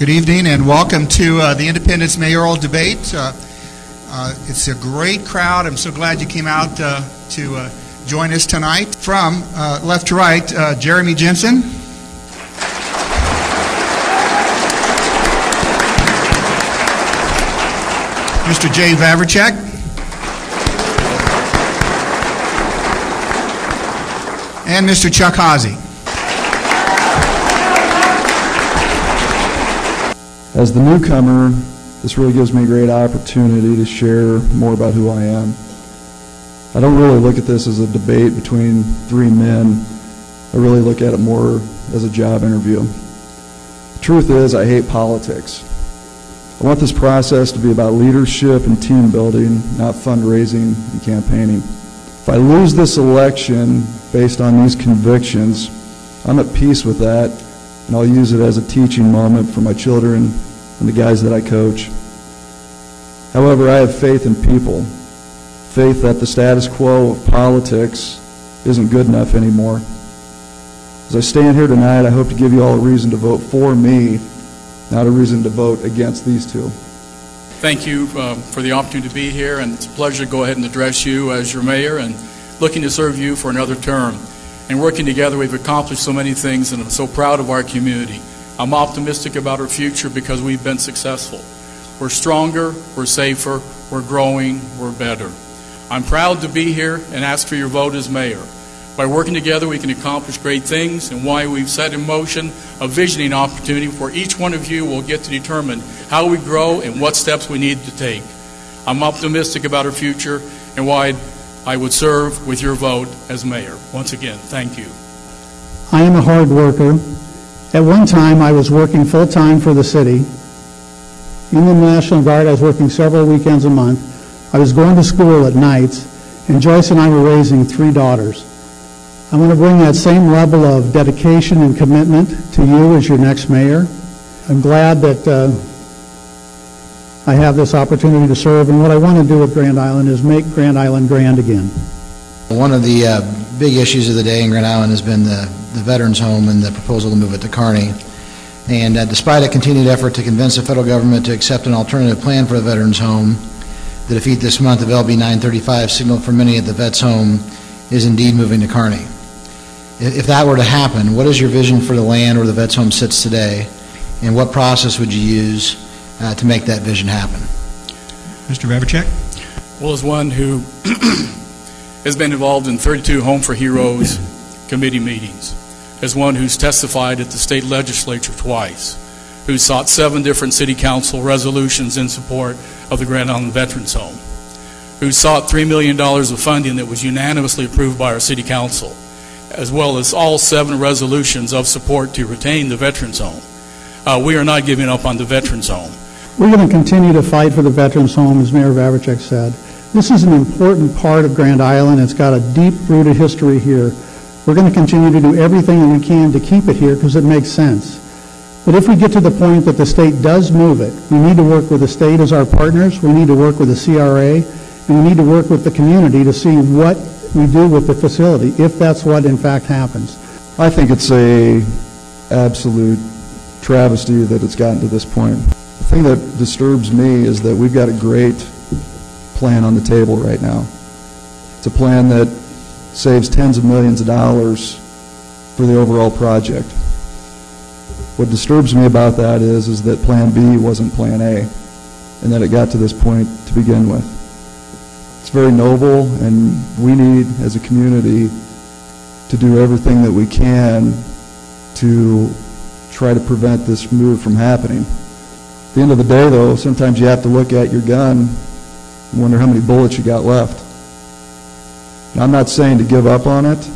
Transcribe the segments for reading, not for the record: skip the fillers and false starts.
Good evening and welcome to the Independence Mayoral Debate. It's a great crowd. I'm so glad you came out to join us tonight. From left to right, Jeremy Jensen. Mr. Jay Vavricek. And Mr. Chuck Haase. As the newcomer, this really gives me a great opportunity to share more about who I am. I don't really look at this as a debate between three men. I really look at it more as a job interview. The truth is, I hate politics. I want this process to be about leadership and team building, not fundraising and campaigning. If I lose this election based on these convictions, I'm at peace with that, and I'll use it as a teaching moment for my children and the guys that I coach. However, I have faith in people, faith that the status quo of politics isn't good enough anymore. As I stand here tonight, I hope to give you all a reason to vote for me, not a reason to vote against these two. Thank you for the opportunity to be here, and it's a pleasure to go ahead and address you as your mayor and looking to serve you for another term. And working together, we've accomplished so many things, and I'm so proud of our community. I'm optimistic about our future because we've been successful. We're stronger, we're safer, we're growing, we're better. I'm proud to be here and ask for your vote as mayor. By working together, we can accomplish great things, and why we've set in motion a visioning opportunity where each one of you will get to determine how we grow and what steps we need to take. I'm optimistic about our future and why I would serve with your vote as mayor. Once again, thank you. I am a hard worker. At one time, I was working full-time for the city. In the National Guard, I was working several weekends a month. I was going to school at nights, and Joyce and I were raising 3 daughters. I'm going to bring that same level of dedication and commitment to you as your next mayor. I'm glad that I have this opportunity to serve, and what I want to do with Grand Island is make Grand Island grand again. One of the big issues of the day in Grand Island has been the Veterans Home and the proposal to move it to Kearney. And despite a continued effort to convince the federal government to accept an alternative plan for the Veterans Home, the defeat this month of LB 935 signaled for many at the Vets Home is indeed moving to Kearney. If that were to happen, what is your vision for the land where the Vets Home sits today, and what process would you use to make that vision happen? Mr. Vavricek. Well, as one who has been involved in 32 Home for Heroes committee meetings, as one who's testified at the state legislature twice, who sought 7 different city council resolutions in support of the Grand Island Veterans Home, who sought $3 million of funding that was unanimously approved by our city council, as well as all 7 resolutions of support to retain the Veterans Home. We are not giving up on the Veterans Home. We're going to continue to fight for the Veterans Home, as Mayor Vavricek said. This is an important part of Grand Island. It's got a deep-rooted history here. We're going to continue to do everything that we can to keep it here because it makes sense. But if we get to the point that the state does move it, we need to work with the state as our partners, we need to work with the CRA, and we need to work with the community to see what we do with the facility, if that's what in fact happens. I think it's a absolute travesty that it's gotten to this point. The thing that disturbs me is that we've got a great plan on the table right now. It's a plan that saves tens of millions of dollars for the overall project. What disturbs me about that is that Plan B wasn't Plan A, and that it got to this point to begin with. It's very noble, and we need, as a community, to do everything that we can to try to prevent this move from happening. At the end of the day, though, sometimes you have to look at your gun and wonder how many bullets you got left. Now, I'm not saying to give up on it,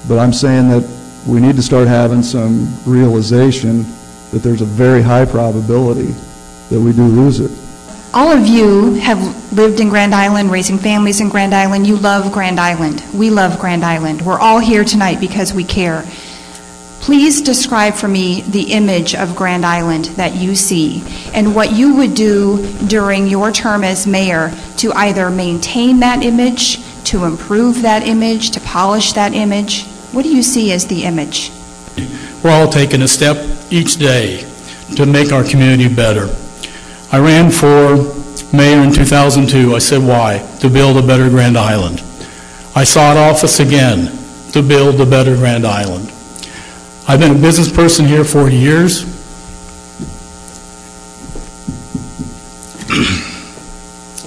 but I'm saying that we need to start having some realization that there's a very high probability that we do lose it. All of you have lived in Grand Island, raising families in Grand Island. You love Grand Island. We love Grand Island. We're all here tonight because we care. Please describe for me the image of Grand Island that you see and what you would do during your term as mayor to either maintain that image, to improve that image, to polish that image. What do you see as the image? We're all taking a step each day to make our community better. I ran for mayor in 2002. I said, why? To build a better Grand Island. I sought office again to build a better Grand Island. I've been a business person here 40 years.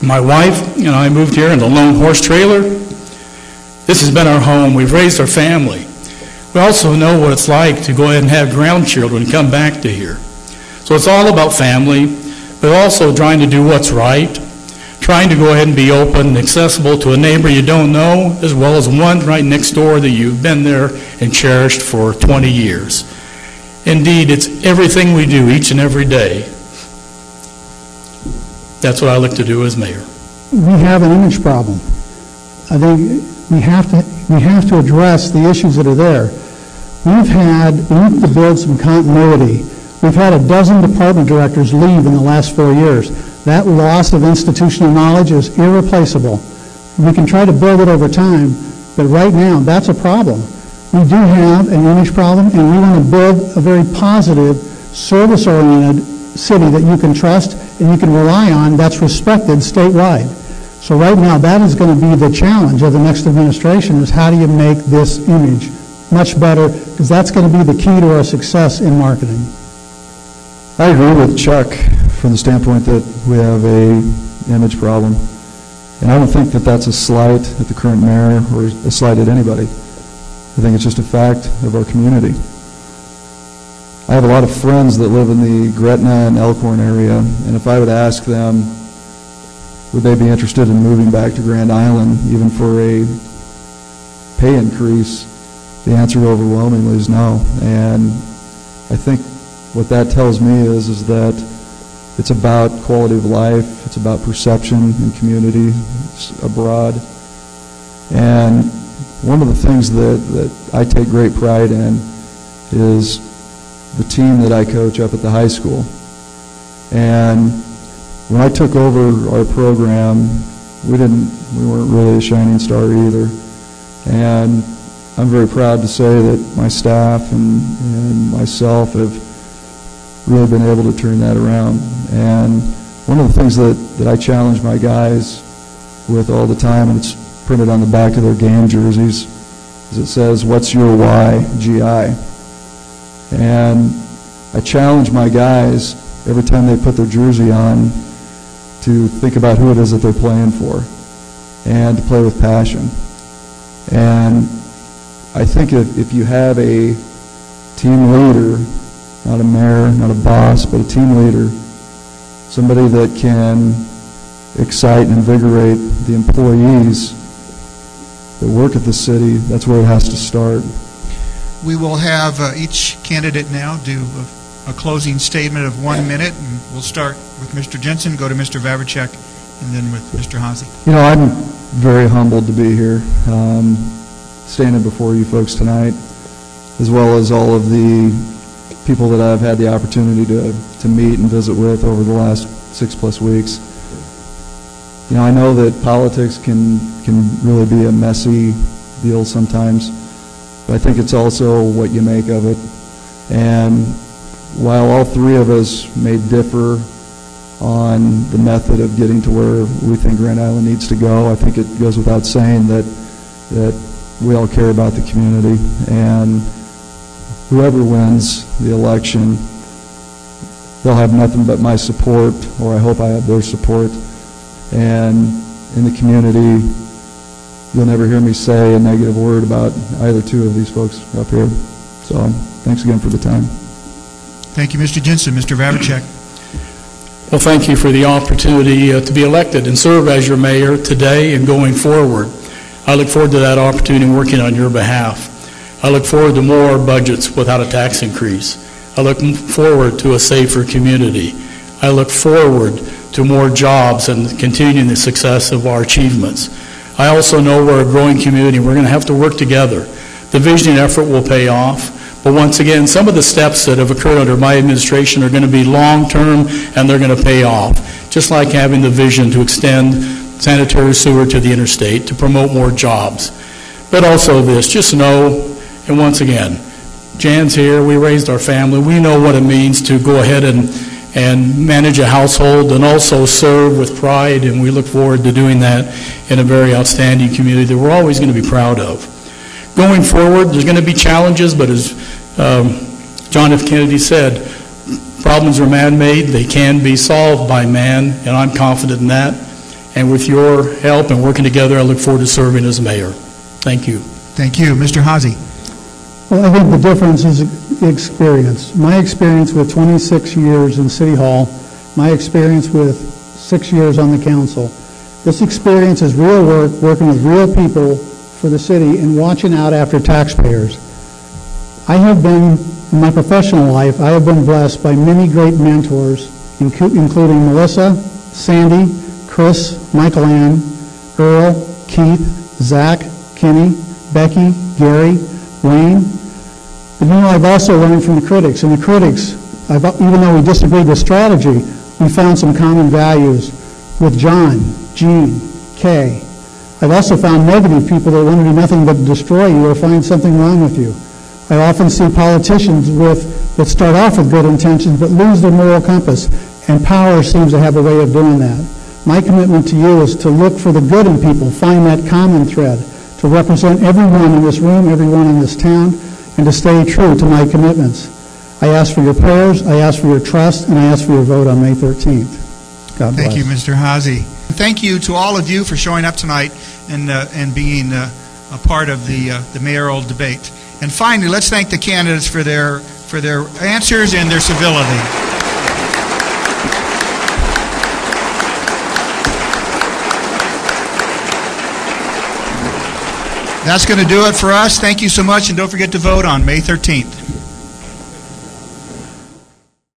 My wife and I moved here in a lone horse trailer. This has been our home. We've raised our family. We also know what it's like to go ahead and have grandchildren and come back to here. So it's all about family, but also trying to do what's right, trying to go ahead and be open and accessible to a neighbor you don't know, as well as one right next door that you've been there and cherished for 20 years. Indeed, it's everything we do each and every day. That's what I like to do as mayor. We have an image problem. I think we have to address the issues that are there. We need to build some continuity. We've had a dozen department directors leave in the last 4 years. That loss of institutional knowledge is irreplaceable. We can try to build it over time, but right now, that's a problem. We do have an image problem, and we want to build a very positive, service-oriented city that you can trust and you can rely on, that's respected statewide. So right now, that is going to be the challenge of the next administration, is how do you make this image much better, because that's going to be the key to our success in marketing. I agree with Chuck from the standpoint that we have a image problem. And I don't think that that's a slight at the current mayor or a slight at anybody. I think it's just a fact of our community. I have a lot of friends that live in the Gretna and Elkhorn area, and if I would ask them, would they be interested in moving back to Grand Island, even for a pay increase, the answer overwhelmingly is no. And I think what that tells me is that it's about quality of life, it's about perception in community abroad. And one of the things that I take great pride in is the team that I coach up at the high school. And when I took over our program, we weren't really a shining star either. And I'm very proud to say that my staff and myself have really been able to turn that around. And one of the things that I challenge my guys with all the time, and it's printed on the back of their game jerseys, is it says, "What's your why? GI." And I challenge my guys every time they put their jersey on to think about who it is that they're playing for and to play with passion. And I think if you have a team leader, not a mayor, not a boss, but a team leader, somebody that can excite and invigorate the employees that work at the city, that's where it has to start. We will have each candidate now do a closing statement of 1 minute, and we'll start with Mr. Jensen, go to Mr. Vavricek, and then with Mr. Haase. You know, I'm very humbled to be here, standing before you folks tonight, as well as all of the people that I've had the opportunity to meet and visit with over the last 6+ weeks. You know, I know that politics can really be a messy deal sometimes, but I think it's also what you make of it. And while all three of us may differ on the method of getting to where we think Grand Island needs to go, I think it goes without saying that we all care about the community, and whoever wins the election, they'll have nothing but my support, or I hope I have their support. And in the community, you'll never hear me say a negative word about either two of these folks up here. So thanks again for the time. Thank you, Mr. Jensen. Mr. Vavricek. Well, thank you for the opportunity to be elected and serve as your mayor today and going forward. I look forward to that opportunity and working on your behalf. I look forward to more budgets without a tax increase. I look forward to a safer community. I look forward to more jobs and continuing the success of our achievements. I also know we're a growing community. We're going to have to work together. The visioning effort will pay off. But once again, some of the steps that have occurred under my administration are going to be long-term, and they're going to pay off. Just like having the vision to extend sanitary sewer to the interstate to promote more jobs. But also this, just know, and once again, Jan's here. We raised our family. We know what it means to go ahead and manage a household and also serve with pride, and we look forward to doing that in a very outstanding community that we're always going to be proud of. Going forward, there's going to be challenges, but as John F. Kennedy said, problems are man-made. They can be solved by man, and I'm confident in that. And with your help and working together, I look forward to serving as mayor. Thank you. Thank you. Mr. Haase. Well, I think the difference is experience. My experience with 26 years in City Hall, my experience with 6 years on the council. This experience is real work, working with real people for the city and watching out after taxpayers. I have been, in my professional life, I have been blessed by many great mentors, including Melissa, Sandy, Chris, Michael Ann, Earl, Keith, Zach, Kenny, Becky, Gary, Wayne. But you know, I've also learned from the critics. And the critics, even though we disagreed with strategy, we found some common values with John, Gene, Kay. I've also found negative people that want to do nothing but destroy you or find something wrong with you. I often see politicians that start off with good intentions but lose their moral compass, and power seems to have a way of doing that. My commitment to you is to look for the good in people, find that common thread, to represent everyone in this room, everyone in this town, and to stay true to my commitments. I ask for your prayers, I ask for your trust, and I ask for your vote on May 13th. God bless. Thank you, Mr. Haase. Thank you to all of you for showing up tonight and being a part of the mayoral debate. And finally, let's thank the candidates for their answers and their civility. That's going to do it for us. Thank you so much, and don't forget to vote on May 13th.